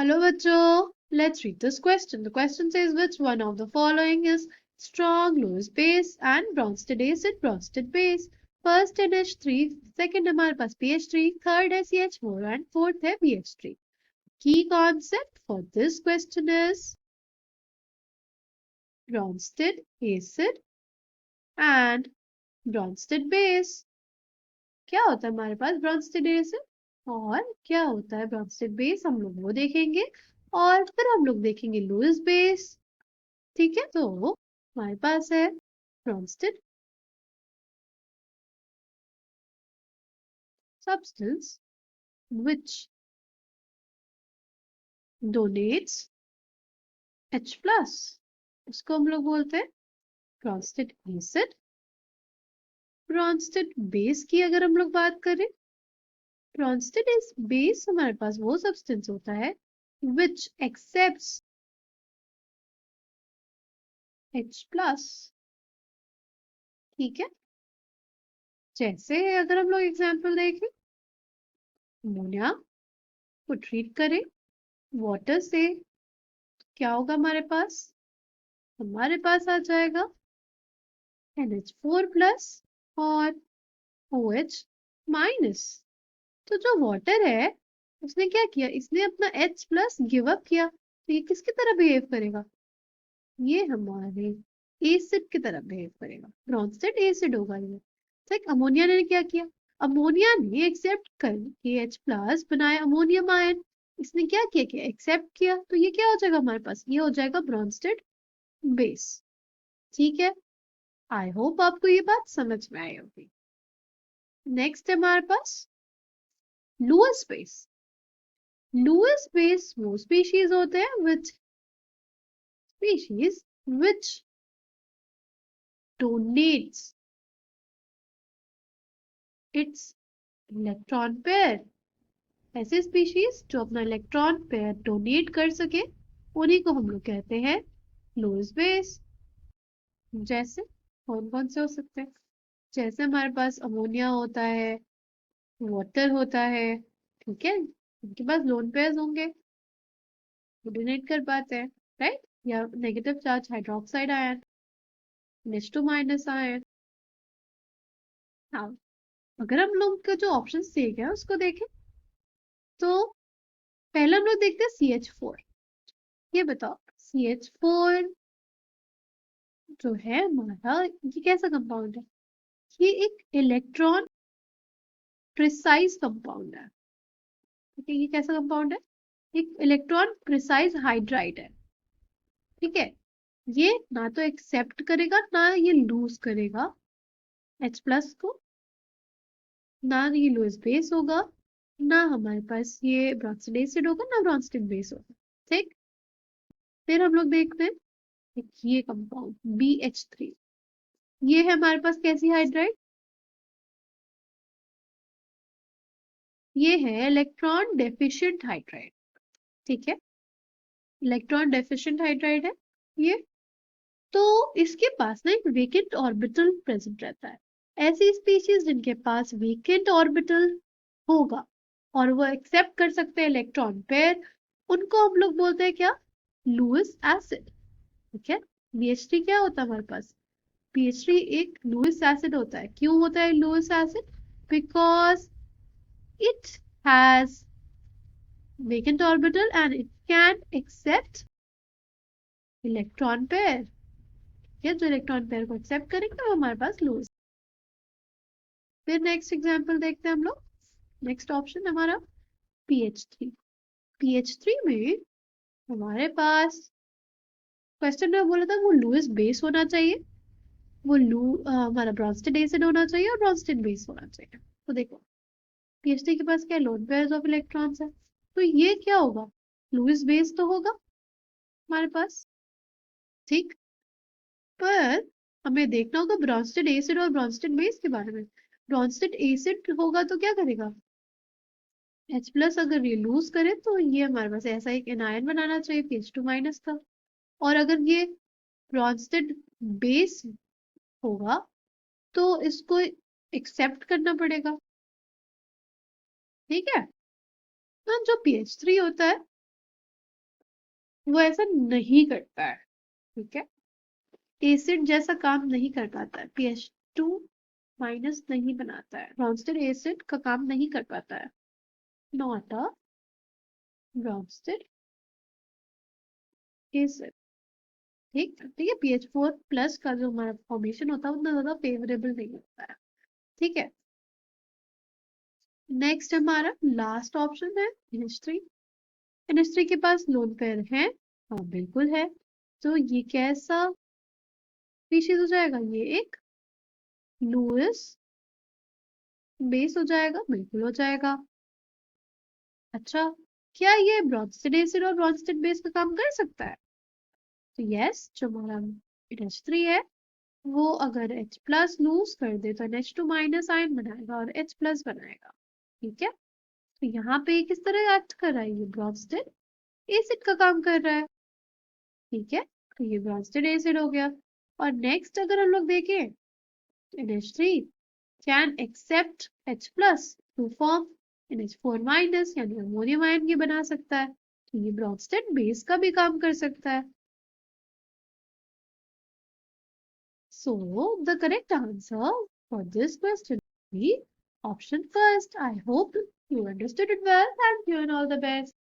Hello, bachcho. Let's read this question. The question says which one of the following is strong Lewis base and Bronsted acid Bronsted base? First NH3, second हमारे पास PH3, third है CH4 and fourth है BH3. Key concept for this question is Bronsted acid and Bronsted base. क्या होता है हमारे पास Bronsted acid और क्या होता है Bronsted base, हम लोग वो देखेंगे और फिर हम लोग देखेंगे लुईस बेस. ठीक है, तो हमारे पास है Bronsted substance which donates H plus. उसको हम लोग बोलते हैं Bronsted acid. Bronsted base की अगर हम लोग बात करें, Bronsted base हमारे पास वो सब्सटेंस होता है which accepts H plus. ठीक है, जैसे अगर हम लोग एग्जाम्पल देखें, अमोनिया को ट्रीट करें वाटर से, क्या होगा हमारे पास? हमारे पास आ जाएगा NH4 प्लस और OH माइनस. तो जो वाटर है उसने क्या किया, इसने अपना H प्लस गिव अप किया, तो ये किसकी तरह बिहेव करेगा? ये हमारे एसिड की तरह बिहेव करेगा. ब्रॉन्स्टेड एसिड होगा ये. ठीक, अमोनिया ने क्या किया? अमोनिया ने एक्सेप्ट कर H प्लस बनाया अमोनियम आयन. इसने क्या किया कि एक्सेप्ट किया, तो ये क्या हो जाएगा हमारे पास? ये हो जाएगा ब्रॉन्स्टेड बेस. ठीक है, आई होप आपको ये बात समझ में आई होगी. नेक्स्ट है हमारे पास लुईस बेस. लुईस बेस वो स्पीशीज होते हैं which donates its electron pair. ऐसे स्पीशीज जो अपना इलेक्ट्रॉन पेयर डोनेट कर सके उन्हीं को हम लोग कहते हैं लुईस बेस. जैसे कौन कौन से हो सकते हैं? जैसे हमारे पास अमोनिया होता है, वाटर होता है. ठीक है, उनके पास लोन पेयर्स होंगे, वो डोनेट कर पाते हैं, राइट? या negative charge hydroxide ion, H2 minus ion. हाँ, अगर हम लोग का जो ऑप्शन दिए गए उसको देखें तो पहले हम लोग देखते हैं CH4. ये बताओ CH4 जो है हमारा, ये कैसा कंपाउंड है? ये एक इलेक्ट्रॉन प्रिसाइज कंपाउंड है. ठीक है, ये कैसा कंपाउंड है? एक इलेक्ट्रॉन प्रिसाइज हाइड्राइड है. ठीक है, ये ना तो एक्सेप्ट करेगा ना ये लूज करेगा H प्लस को, ना ये लुईस बेस होगा, ना हमारे पास ये ब्रॉन्स्टेड एसिड होगा, ना ब्रॉन्स्टेड बेस होगा. ठीक, फिर हम लोग देखते हैं एक ये कंपाउंड BH3. ये है हमारे पास कैसी हाइड्राइड? ये है इलेक्ट्रॉन डेफिशिएंट हाइड्राइड. ठीक है, इलेक्ट्रॉन डेफिशिएंट हाइड्राइड है ये. तो इसके पास ना एक वेकेंट ऑर्बिटल प्रेजेंट रहता है. ऐसी स्पीशीज जिनके पास वेकेंट ऑर्बिटल होगा और वो एक्सेप्ट कर सकते हैं इलेक्ट्रॉन पेयर, उनको हम लोग बोलते हैं क्या? Lewis acid. ठीक है, BH3 क्या होता है हमारे पास? BH3 एक लुईस एसिड होता है. क्यों होता है Lewis acid? Because it has vacant orbital and it can accept electron pair. ये जो इलेक्ट्रॉन पेयर को एक्सेप्ट करेंगे वो हमारे पास लूज. फिर नेक्स्ट एग्जांपल देखते हैं हम लोग. नेक्स्ट ऑप्शन हमारा PH3. PH3 में हमारे पास क्वेश्चन में बोला था वो लुईस बेस होना चाहिए, वो हमारा ब्रॉन्स्टेड एसिड होना चाहिए और ब्रॉन्स्टेड बेस होना चाहिए. तो देखो PH3 के पास क्या लोन पेयर्स ऑफ इलेक्ट्रॉन्स है, तो ये क्या होगा? लुईस बेस तो होगा हमारे पास. ठीक, पर हमें देखना होगा ब्रॉन्स्टेड एसिड और ब्रॉन्स्टेड बेस के बारे में. ब्रॉन्स्टेड एसिड होगा तो क्या करेगा? H प्लस अगर ये लूज करे तो ये हमारे पास ऐसा एक एनायन बनाना चाहिए PH2 माइनस का. और अगर ये ब्रॉन्स्टेड बेस होगा तो इसको एक्सेप्ट करना पड़ेगा. ठीक है, तो जो PH3 होता है वो ऐसा नहीं करता है, ठीक है। एसिड जैसा काम नहीं कर पाता है, PH2 माइनस नहीं बनाता है, ब्रॉन्स्टेड एसिड का काम नहीं कर पाता है, नॉट अ ब्रॉन्स्टेड एसिड। ठीक ठीक है, PH4+ का जो हमारा फॉर्मेशन होता है उतना ज्यादा फेवरेबल नहीं होता है, ठीक है। नेक्स्ट हमारा लास्ट ऑप्शन है NH3। NH3 के पास लोन पेयर है, हाँ बिल्कुल है। तो ये कैसा स्पीशीज हो जाएगा, ये एक लुईस बेस हो जाएगा, बिल्कुल हो जाएगा। अच्छा, क्या ये ब्रॉन्स्टेड एसिड और ब्रॉन्स्टेड बेस का काम कर सकता है? तो यस, जो हमारा NH3 है वो अगर H+ लूज कर दे तो NH2- आयन बनाएगा और H+ बनाएगा, ठीक है। तो यहाँ पे किस तरह एक्ट कर रहा है, ये ब्रॉन्स्टेड एसिड का काम कर रहा है, ठीक है। तो ये ब्रॉन्स्टेड एसिड हो गया। और नेक्स्ट अगर हम लोग देखें, NH3 can accept H+ to form NH4- यानी अमोनियम आयन ये बना सकता है, तो ये ब्रॉन्स्टेड बेस का भी काम कर सकता है। So the correct answer for this question will be option first. I hope you understood it well. Thank you and all the best.